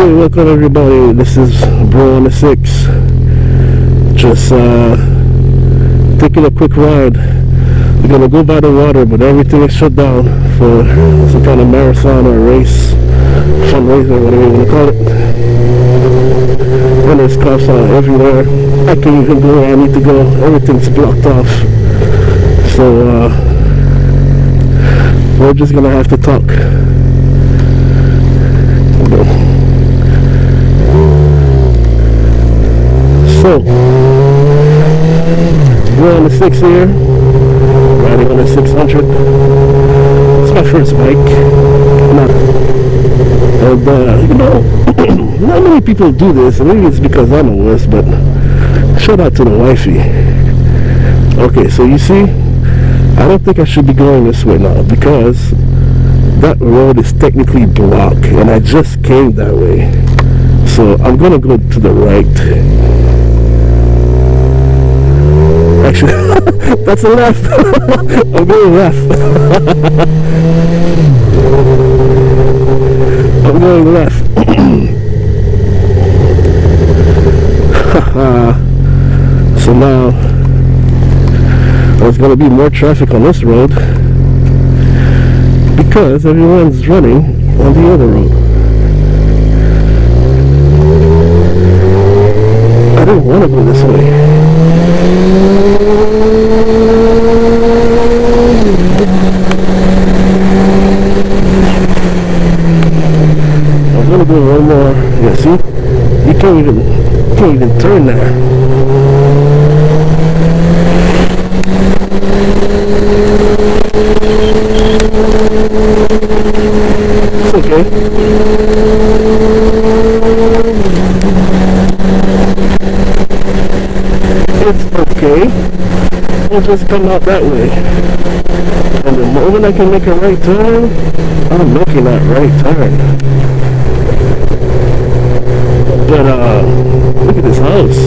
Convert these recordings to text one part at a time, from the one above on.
Okay, welcome everybody. This is Bro on the 6. Just taking a quick ride. We're gonna go by the water, but everything is shut down for some kind of marathon or race, fundraiser, whatever you wanna call it. And there's cops everywhere. I can't even go where I need to go. Everything's blocked off. So we're just gonna have to talk. So, we're on the 6 here, riding on the 600. It's my first bike. And, you know, not many people do this, and maybe it's because I'm a wuss, but shout out to the wifey. Okay, so you see, I don't think I should be going this way now, because that road is technically blocked, and I just came that way. So I'm gonna go to the right. Actually, that's a left. I'm going left. I'm going left. So now there's gonna be more traffic on this road because everyone's running on the other road. I don't want to go this way. I'm gonna do one more. Yeah, see? You can't even turn there. It's okay. It's okay. We'll just come out that way. And the moment I can make a right turn, I'm making that right turn. But look at this house.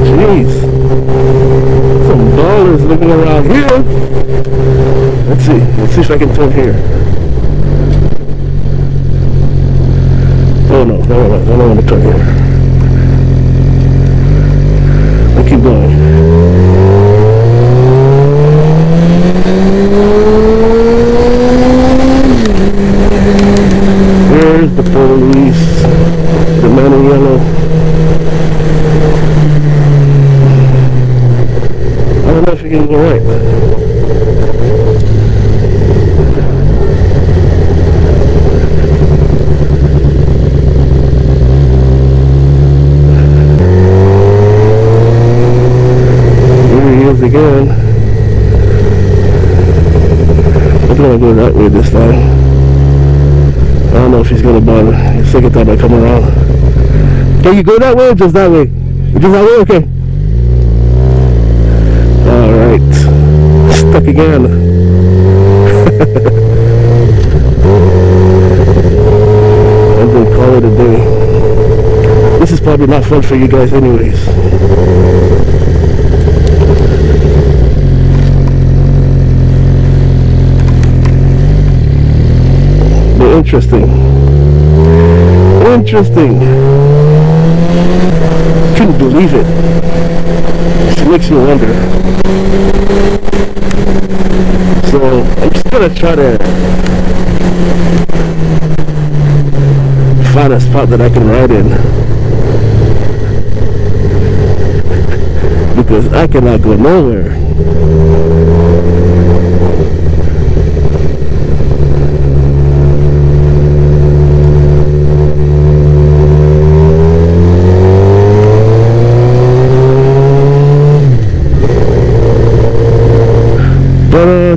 Jeez. Some ballers living around here. Let's see if I can turn here. Oh no, I don't want to turn here. I keep going. There's the police, the man in yellow. I don't know if you can go right. Again, I'm gonna go that way this time. I don't know if he's gonna bother. The second time I come around. Can you go that way or just that way? Just that way? Okay. Alright. Stuck again. I'm gonna call it a day. This is probably not fun for you guys anyways. Interesting. Couldn't believe it. It makes me wonder. So I'm just gonna try to find a spot that I can ride in, because I cannot go nowhere.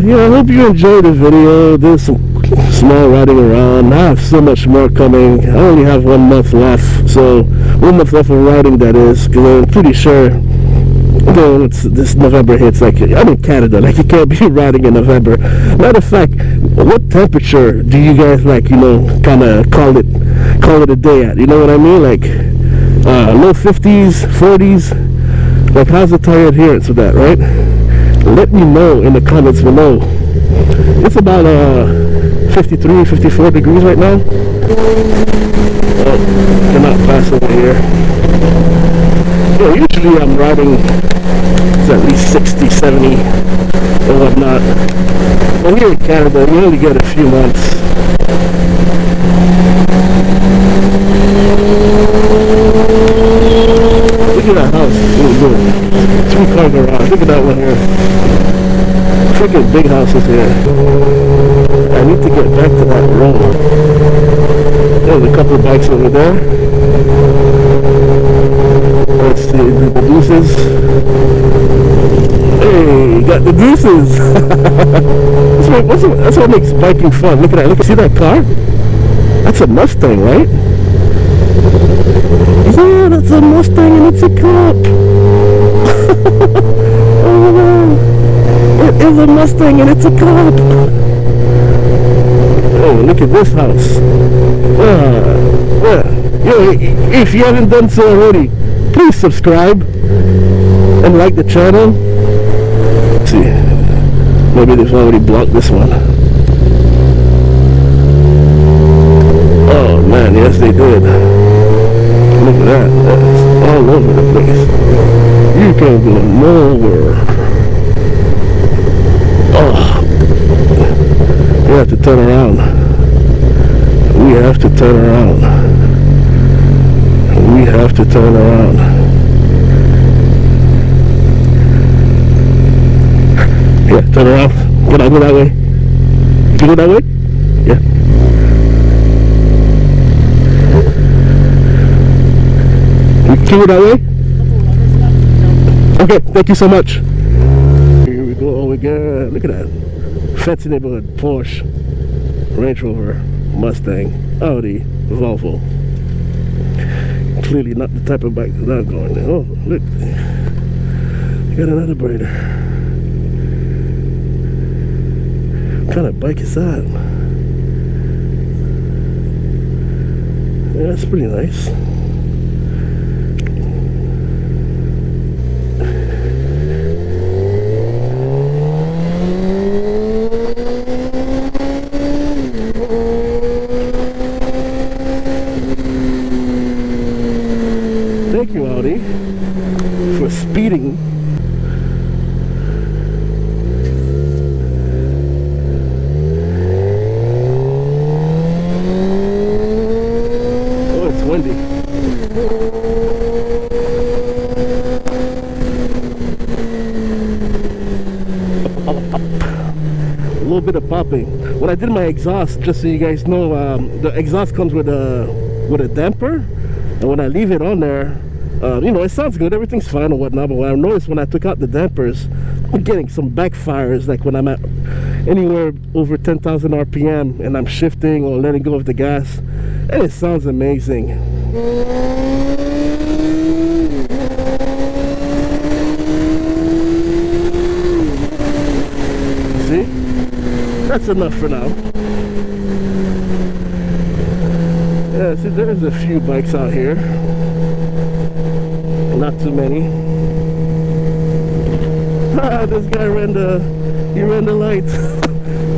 Yeah, I hope you enjoyed the video. There's some small riding around. I have so much more coming. I only have 1 month left, so 1 month left of riding, that is, because I'm pretty sure, you know, this November hits, like, I'm in Canada, like, you can't be riding in November. Matter of fact, what temperature do you guys, like, you know, kind of call it a day at? You know what I mean? Like, low 50s, 40s. Like, how's the tire adherence with that, right? Let me know in the comments below. It's about 53, 54 degrees right now. Nope, cannot pass over here. Usually I'm riding at least 60, 70 or whatnot. But here in Canada, you only get a few months. Look at that house. Really good. 3-car garage. Look at that one here. Freaking big houses here. I need to get back to that road. There's a couple of bikes over there. Let's see, the deuces. Hey, got the deuces. That's what makes biking fun. Look at that. See that car? That's a Mustang, right? Yeah, that's a Mustang and it's a cop. Oh man, it is a Mustang and it's a cop. Oh, look at this house. Yo, if you haven't done so already, please subscribe and like the channel. Let's see, maybe they've already blocked this one. Oh man, yes they did. Look at that, that's all over the place. You can't go nowhere. Oh, we have to turn around. We have to turn around. We have to turn around. Yeah, turn around. Can I go that way? Can you go that way? Yeah. Can you go that way? Okay, thank you so much. Here we go. Oh, again. Look at that. Fancy neighborhood. Porsche, Range Rover, Mustang, Audi, Volvo. Clearly not the type of bike that I'm going in. Oh, look. You got another Braider. What kind of bike is that? Yeah, that's pretty nice. Thank you, Audi, for speeding. Oh, it's windy. A little bit of popping. When I did my exhaust, just so you guys know, the exhaust comes with a damper, and when I leave it on there, you know, it sounds good, everything's fine and whatnot, but what I noticed when I took out the dampers, I'm getting some backfires, like when I'm at anywhere over 10,000 RPM and I'm shifting or letting go of the gas, and it sounds amazing. See? That's enough for now. Yeah, see, there's a few bikes out here. Not too many. This guy ran the light.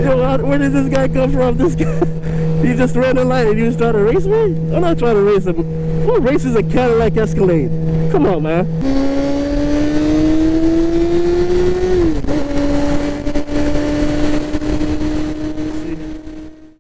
Yo, where did this guy come from? This guy, he just ran the light and he was trying to race me? I'm not trying to race him. Who races a Cadillac Escalade? Come on, man.